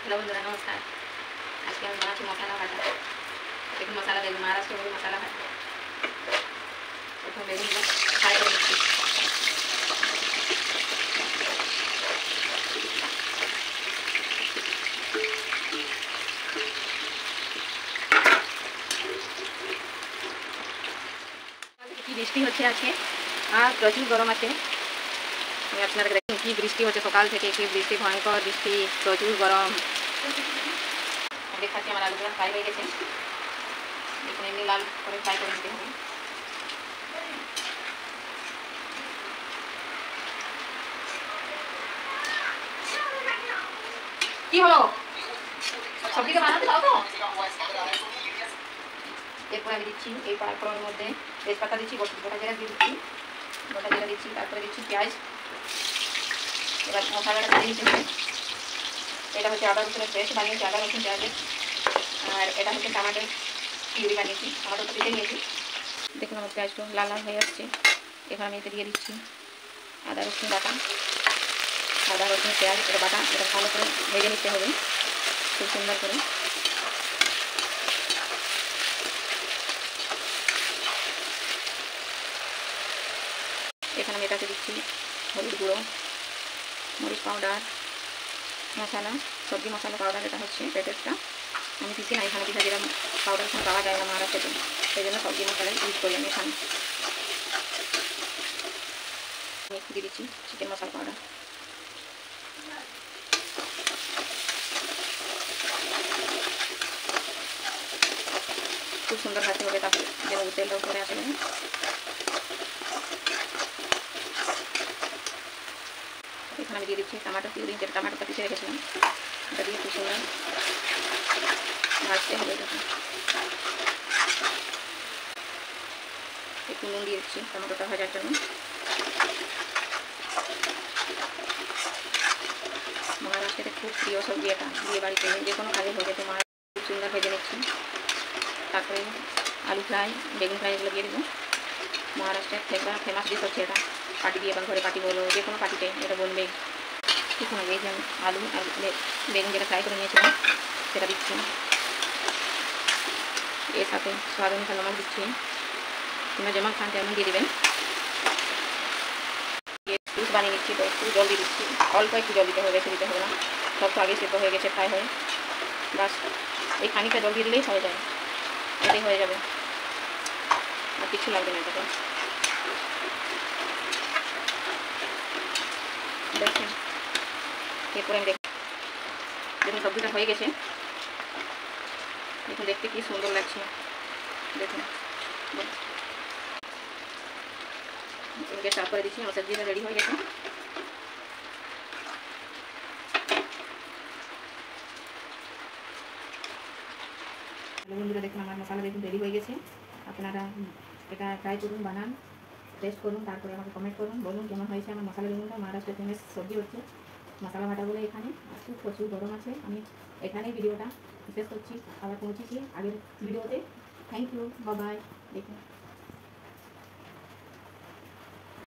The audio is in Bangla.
हेलो बंधुरा नमस्कार। आज के बना मसाला भाटा देखो मसाला देखो महाराष्ट्र में मसाला भाटा देखो बेगुन फ्राई कर लीजिए। কি বৃষ্টি হচ্ছে আজকে আর প্রচুর গরম আছে। আমি আপনাদের দেখুন কি বৃষ্টি হচ্ছে সকাল থেকে, কি বৃষ্টি, ভয়ঙ্কর বৃষ্টি, প্রচুর গরম। দেখাচ্ছি আমার আলুগুলো ফ্রাই হয়ে গেছে। দেখুন এমনি লাল করে ফ্রাই করে নিতে হবে। কি হলো সবজিকে বানাতে দাও তো। এরপর আমি দিচ্ছি এই পাঁচফোড়নের মধ্যে তেজপাতা দিচ্ছি, গোটা জিরা দিয়ে দিচ্ছি, গোটা জিরা দিচ্ছি, তারপরে দিচ্ছি পেঁয়াজ। এবার মশলাটা দিয়ে দিতে হবে। এটা হচ্ছে আদা রসুনের পেস্ট বানিয়েছি, আদা রসুন পেঁয়াজের। আর এটা হচ্ছে টমাটোর পিউরি বানিয়েছি, টমাটোটা কেটে নিয়েছি। দেখুন আমার পেঁয়াজটা লাল লাল হয়ে যাচ্ছে। এখানে আমি এতে দিয়ে দিচ্ছি আদা রসুন বাটা, আদা রসুন পেঁয়াজ এটা বাটা। এটা ভালো করে ভেজে নিতে হবে খুব সুন্দর করে। এখানে আমি এটাকে দিচ্ছি হলুদ গুঁড়ো, মরিচ পাউডার, মশলা, সবজি মশলা পাউডার। এটা হচ্ছে প্যাকেটটা আমি পিসি না, এখানে পিঠা যেরকম পাউডার এখানে পাওয়া যায় না মহারাষ্ট্রে, সেই জন্য সবজি মশলা ইউজ করি আমি এখানে। আমি একটু দিয়ে দিচ্ছি চিকেন মশলা পাউডার। খুব সুন্দর ভাজতে হবে তারপরে যেন তেলটা উপরে আসে। এখানে আমি দিয়ে দিচ্ছি টমাটো পিউরি, যেটা টমাটোটা পিছিয়ে রেখেছিলাম, এটা দিয়ে খুব সুন্দর ভাজতে হবে। দেখুন একটু নুন দিয়ে দিচ্ছি টমেটোটা ভাজার জন্য। মহারাষ্ট্রের খুব প্রিয় সবজি এটা, বিয়ে বাড়িতে যে কোনো কাজে হয়ে যেতে মা খুব সুন্দর ভেজে নিচ্ছি। তারপরে আলু ফ্রাই, বেগুন ফ্রাই এগুলো দিয়ে দেবো। মহারাষ্ট্রের ফেমাস ডিশ হচ্ছে এটা, পার্টি দিয়ে বা ঘরে পার্টি বলো, যে কোনো পার্টিতে এটা বলবে। কিছু আগে যে আমি আলু আর বেগুন যেটা ফ্রাই করে নিয়েছিলাম সেটা দিচ্ছি। এর সাথে স্বাদ অনুসারে নমক দিচ্ছি, তোমরা যেমন খান তেমন দিয়ে দেবেন। জুস বানিয়ে নিচ্ছি, তো একটু জল দিয়ে দিচ্ছি, অল্প একটু জল দিতে হবে, বেশি দিতে হবে না। সব তো আগে সেদ্ধ হয়ে গেছে ফ্রাই হয়ে, বাস এই খানিকটা জল দিয়ে দিলেই হয়ে যায়, এটাই হয়ে যাবে, আর কিছু লাগবে না এটাতে। দেখছেন এরপরে আমি দেখুন সবজিটা হয়ে গেছে। দেখুন দেখতে কি সুন্দর লাগছে। দেখুন গ্যাস অফ করে দিচ্ছি, আমার সবজিটা রেডি হয়ে গেছে। বন্ধুরা দেখুন আমার মশলা দেখুন রেডি হয়ে গেছে। আপনারা এটা ট্রাই করুন, বানান, টেস্ট করুন, তারপরে আমাকে কমেন্ট করুন, বলুন কেমন হয়েছে আমার মশলা বেগুনটা। মহারাষ্ট্রের ফেমাস সবজি হচ্ছে মশলা ভাটা বলে এখানে। খুব প্রচুর গরম আছে। আমি এখানেই ভিডিওটা শেষ করছি, আবার পৌঁছেছি আগের ভিডিওতে। Thank you, bye bye. দেখুন।